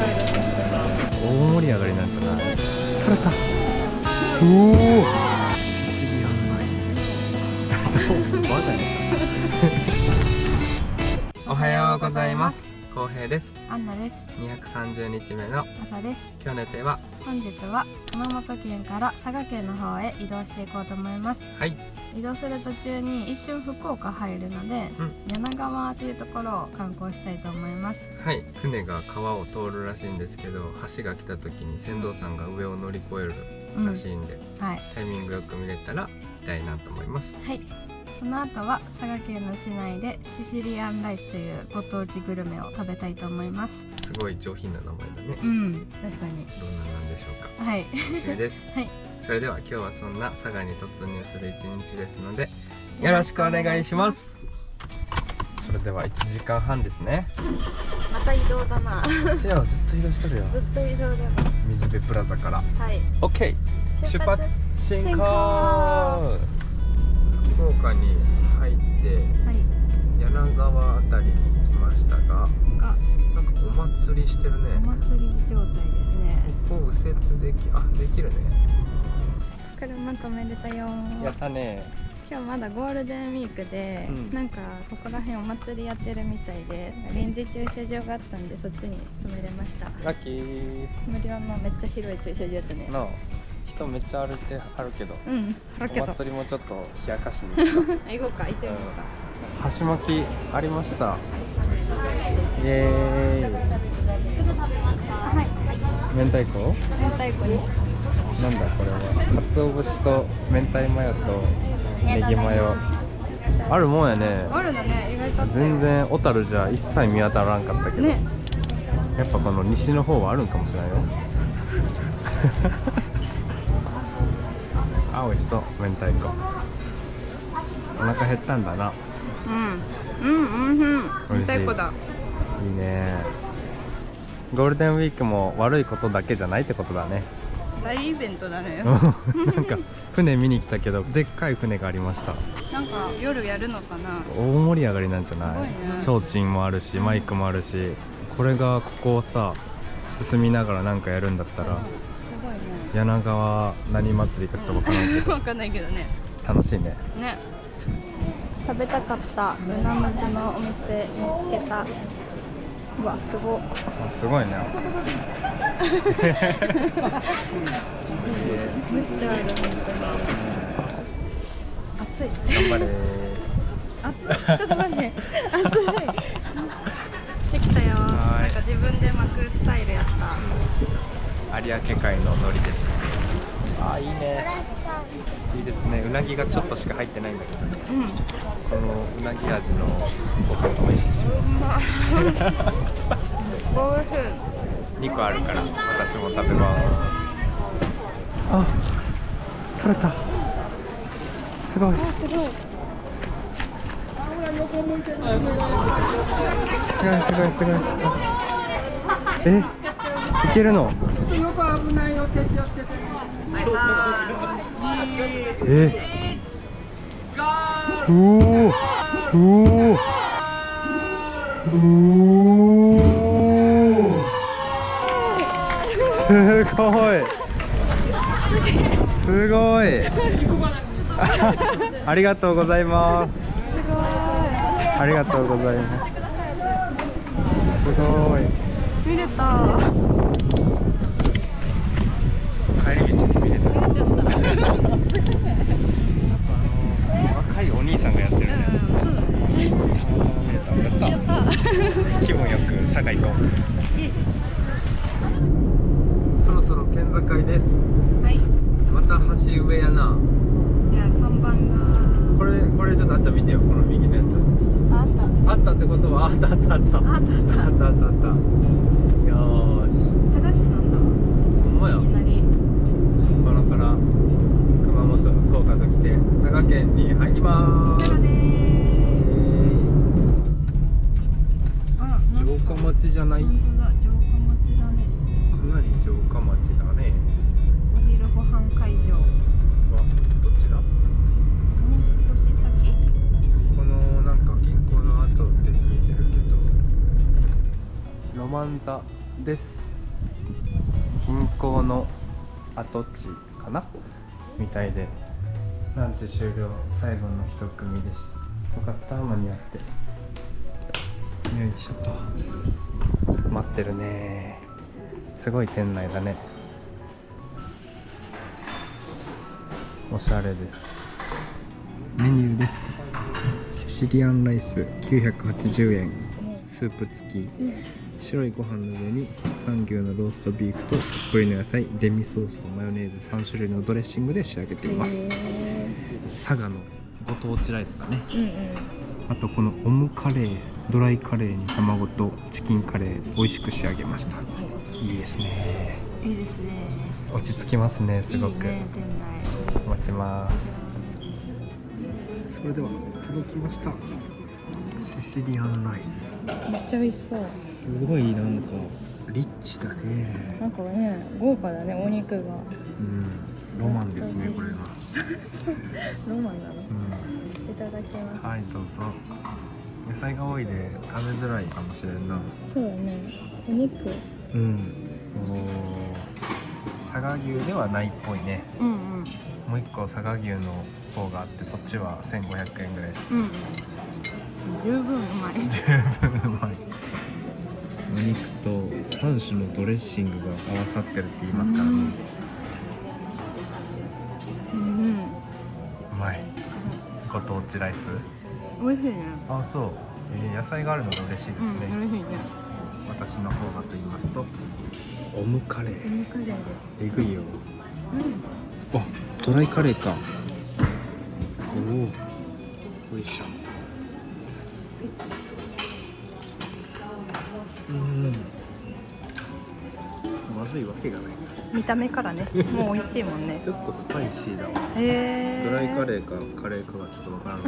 大盛り上がりなんじゃない？取れた。おお。シシリアンライス。まだね。おはようございます。浩平です。アンナです。230日目の朝です。今日の予定は、本日は熊本県から佐賀県の方へ移動していこうと思います。はい、移動する途中に一瞬福岡入るので、柳川というところを観光したいと思います。はい、船が川を通るらしいんですけど、橋が来た時に船頭さんが上を乗り越えるらしいんで、はい、タイミングよく見れたら見たいなと思います。はい、その後は佐賀県の市内でシシリアンライスというご当地グルメを食べたいと思います。すごい上品な名前だね。確かに。どんななんでしょうか。はい、楽しみです。はい、それでは今日はそんな佐賀に突入する一日ですので、よろしくお願いします。それでは1時間半ですね。また移動だな。手はずっと移動してるよ。ずっと移動だな。水辺プラザから。はい。OK。出発進行。福岡に入って、はい、柳川あたりに来ましたが、なんかお祭りしてるね。お祭り状態ですね。ここ右折できるね。車止めれたよ。やったね。今日まだゴールデンウィークで、なんかここら辺お祭りやってるみたいで、臨時駐車場があったんでそっちに止めれました。ラッキー。無料のめっちゃ広い駐車場だったね。人めっちゃ歩いてはるけど、あるけどお祭りもちょっと冷やかしに行こうか。行こうか、行ってみようか。箸巻きありました。イエーイ。はい。明太子？明太子にした。なんだこれは。鰹節と明太マヨとネギマヨ。あるもんやね。あるのね、意外とあったよ。全然小樽じゃ一切見当たらんかったけど、ね、やっぱこの西の方はあるんかもしれないよ。あ、美味しそう。明太子。お腹減ったんだな。明太子だ。いいね。ゴールデンウィークも悪いことだけじゃないってことだね。大イベントだね。なんか船見に来たけど、でっかい船がありました。なんか夜やるのかな。大盛り上がりなんじゃない？提灯もあるし、マイクもあるし、これがここをさ進みながらなんかやるんだったら、柳川何祭りかちょっとわからんけどわかんないけどね。楽しいね。ね。食べたかったうなむしのお店見つけた。うわ、すごい。すごいね。蒸してある、本当に。熱い。頑張れ熱い。ちょっと待って。熱い。できたよ。なんか自分で巻くスタイルやった。有明海の海苔です。あー、いいね。いいですね。うなぎがちょっとしか入ってないんだけど、このうなぎ味のご飯が美味しいし。おいしい。2個あるから私も食べます。あ、取れた。すごい。すごいすごいすごいすごい。え、いけるの？危ないよ、手気をつけて。うおうおすごいすごい。ありがとうございます。ありがとうございます。すごい。見れた。帰り道に見れた。若いお兄さんがやってるね。そうだね。見れた。やった。気分よく佐賀行こう。そろそろ県境です。はい。また橋上やな。じゃあ看板が。これちょっとあっちゃん見てよ、この右のやつ。あった。あったってことは、あった。よーし。佐賀市なんだ。ほんまや。いきなり。これから熊本、福岡と来て佐賀県に入りまーす。城下町じゃない？本当だ、城下町だね。かなり城下町だね。お昼ご飯会場。はどちら？星先？このなんか銀行の跡ってついてるけど、ロマンザです。銀行の跡地かなみたいで、ランチ終了、最後の一組です。よかった、間に合って。よいしょと。待ってるね。すごい店内だね。おしゃれです。メニューです。シシリアンライス980円、スープ付き、白いご飯の上に国産牛のローストビーフとたっぷりの野菜、デミソースとマヨネーズ3種類のドレッシングで仕上げています。佐賀のご当地ライスだね。あとこのオムカレー、ドライカレーに卵とチキンカレー、美味しく仕上げました。いいですね。いいですね。落ち着きますね、すごく。いいね、店内。待ちます。それでは届きました。シシリアンライス。めっちゃ美味しそう。すごいなんかリッチだね。なんかね、豪華だね、お肉が。ロマンですね、これが。ロマンなの。いただきます。はい、どうぞ。野菜が多いで食べづらいかもしれんな。そうだね、お肉。佐賀牛ではないっぽいね。もう一個佐賀牛の方があって、そっちは1500円ぐらいです。十分うまい。十分うまい。お肉と3種のドレッシングが合わさってるって言いますからね。うまい。ご当地ライス。美味しいね。あ、そう。野菜があるのが嬉しいですね。嬉しいね。私の方がと言いますと、オムカレー。オムカレーです。えぐいよ。あ、ドライカレーか。おお。よいしょ。まずいわけがない。見た目からね、もう美味しいもんね。ちょっとスパイシーだわ。ドライカレーかカレーかがちょっとわからない。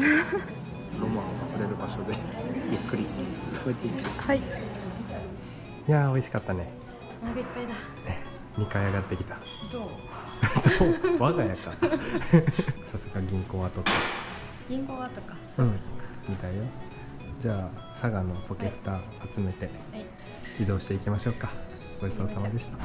ロマンあふれる場所でゆっくりこうやっていい。はい。いやー、美味しかったね。お腹いっぱいだ。2回上がってきた。どう？我が家か。さすが銀行跡か。銀行跡か。みたいよ。じゃあ佐賀のポケッタ集めて移動していきましょうか。ごちそうさまでした。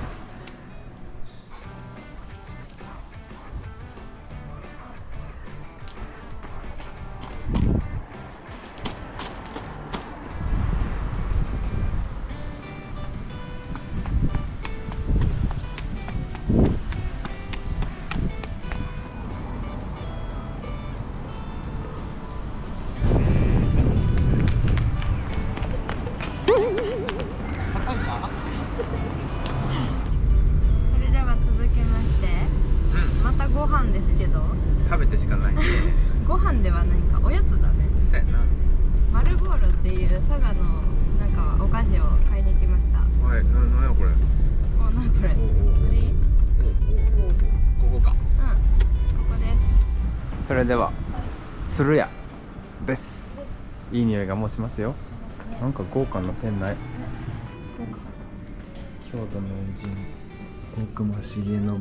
それでは続きまして、またご飯ですけど、食べてしかないね。ご飯ではないか、おやつだね。そうやな。マルボールっていう佐賀のなんかお菓子を買いに来ました。はい、なんやこれ。お、なにこれ。これいい？ここか。ここです。それでは鶴屋です。いい匂いがもうしますよ。なんか豪華な店内。郷土の偉人大隈重信も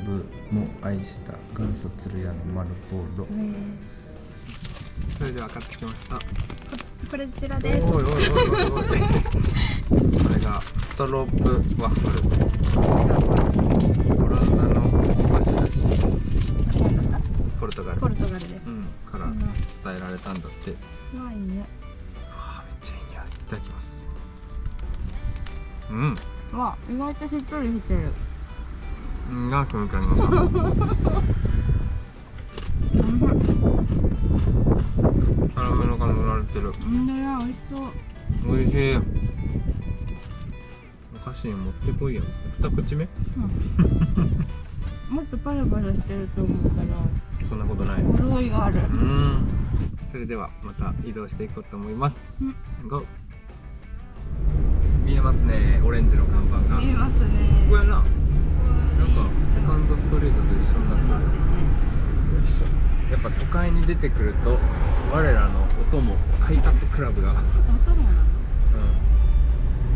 愛した元祖鶴屋の丸ボーロ。それでは買ってきました。こちらです。おい。これがストロープワッフル。オランダのお菓子らしいです。ポルトガル。ポルトガルです。から伝えられたんだって。わあ、いいね。わあ、めっちゃいい匂い。いただきます。わあ、意外としっとりしてる。がくんかの。カラメルが塗られてる。美味しそう。美味しい。お菓子に持ってこいやん。二口目？もっとパラパラしてると思うから。そんなことない。潤いがある。それではまた移動していこうと思います。ゴー。見えますね、オレンジの看板が。見えますね。ここやな。なんかセカンドストリートと一緒になってる。よいしょ。やっぱ都会に出てくると我らのお供快活クラブが、お供なの？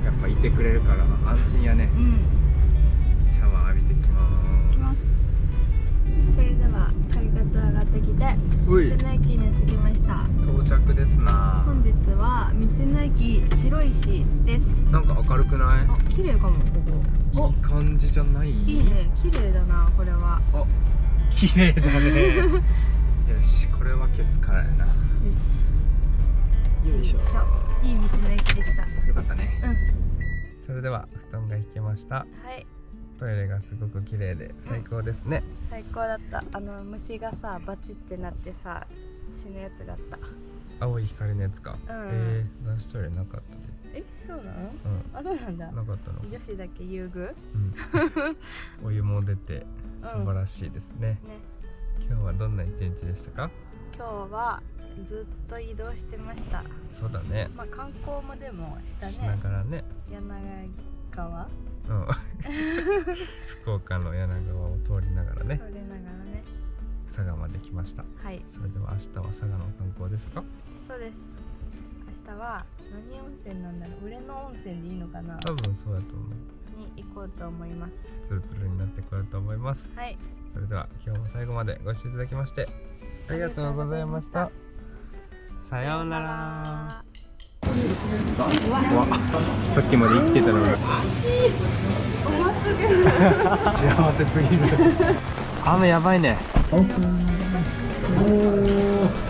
やっぱいてくれるから安心やね。シャワー浴びてきます。それでは快活上がってきて道の駅に着きました。到着ですな。本日は道の駅白石です。なんか明るくない？綺綺麗かもここ。いい感じじゃない？いいね、綺麗だなこれは。あ、綺麗だね。よし、これはケツからやな。よし。よいしょ。いい道の駅でした。よかったね。うん。それでは布団が引けました。はい。トイレがすごく綺麗で最高ですね。最高だった。虫がさバチってなってさ死ぬやつだった。青い光のやつか。男子トイレなかったで。そうなの？うん。あ、そうなんだ。なかったの。女子だけ遊具？うん。お湯も出て素晴らしいですね。今日はどんな一日でしたか？今日はずっと移動してました。そうだね。まあ観光もでもしたね。しながらね。柳川？うん。福岡の柳川を通りながらね。通りながらね。佐賀まで来ました。はい。それでは明日は佐賀の観光ですか？そうです。明日は何温泉なんだろう。上野温泉でいいのかな？多分そうだと思う。に行こうと思います。ツルツルになってくると思います。はい。それでは今日も最後までご視聴いただきましてありがとうございました。さようなら。さっきまで生きてたのに幸せすぎる。雨やばいね。おー